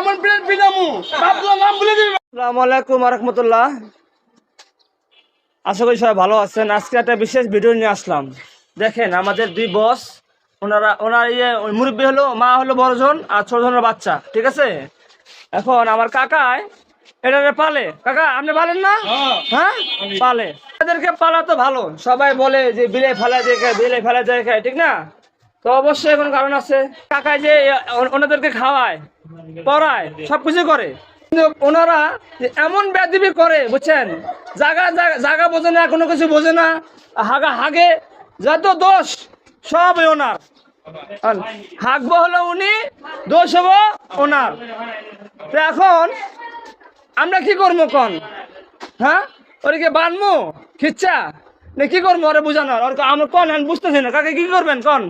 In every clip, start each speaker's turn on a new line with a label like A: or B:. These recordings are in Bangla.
A: এমন প্লেট বিনামু আপনার নাম বলে দিবেন। আসসালামু আলাইকুম ওয়া রাহমাতুল্লাহ। আশা করি সবাই ভালো আছেন। আজকে একটা বিশেষ ভিডিও নিয়ে আসলাম। দেখেন আমাদের দুই বস, ওনার মুরব্বী হলো, মা হলো বড়জন আর ছোট জনের বাচ্চা, ঠিক আছে। এখন আমার কাকায় এটা পালে। কাকা আপনি পালেন না? হ্যাঁ পালে। এদেরকে পালা তো ভালো, সবাই বলে যে বিলে ফেলা যায় খায়, বিলে ফেলা যায় খায়, ঠিক না? তো অবশ্যই এখন কারণ আছে। কাকায় যে ওনাদেরকে খাওয়ায়, পড়ায়, সবকিছু করে, কিন্তু ওনারা এমন বেয়াদবি করে বুঝছেন, জায়গা জায়গা বোঝে না, কোনো কিছু বোঝে না, হাগে যত দোষ সব ওনার। হাগবো হলো উনি, দোষ হবো ওনার। তো এখন আমরা কি করবো কন? হ্যাঁ ওরকে বানবো খিচ্ছা না কি করবো ওরে বুঝানোর? ওর আমরা কন আমি বুঝতেছি না। কাকে কি করবেন কন?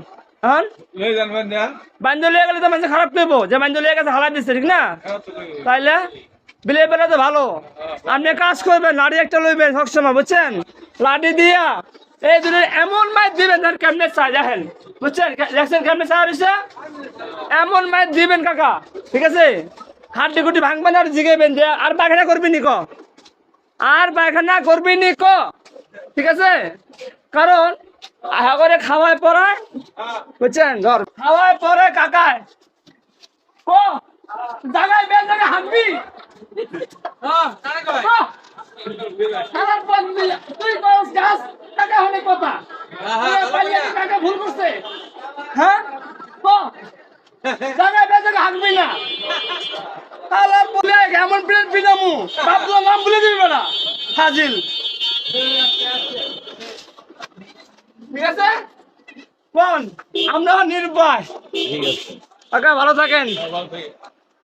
A: হ্যাঁ বান্ধব লিয়ে গেলে তো মানুষ খারাপ করবো, যে বান্ধব লিয়ে গেছে হালাই দিচ্ছে, ঠিক না? তাইলে বিলে বেলা তো ভালো। আপনি কাজ করবেন, লাঠি একটা লইবেন সবসময় বুঝছেন, লাঠি দিয়া এই দুটো এমন মাইর দিবেন তার কেমনে চাই দেখেন, বুঝছেন? দেখছেন কেমনে চাই হয়েছে, এমন মাইর দিবেন কাকা, ঠিক আছে? হাড্ডি গুটি ভাঙবেন আর জিগাইবেন যে আর পায়খানা করবি নি ক, আর পায়খানা করবি নি ক, ঠিক আছে? কারণ আহা করে খাওয়ায় পড়ায়, বুঝছেন? ধর খাওয়ায় পরে কাকায় ক জায়গায় বেল জায়গায় হাঁকবি, তুই গাছ টাকা অনেক কথা টাকা ভুল করছে। হ্যাঁ জায়গায় বেল জায়গায় হাঁকবি না, এমন প্লেট বিনামু আপনার নাম বলে দিবি না হাজিল, ঠিক আছে? কোন আমরা নির্ভয়। কাকা ভালো থাকেন।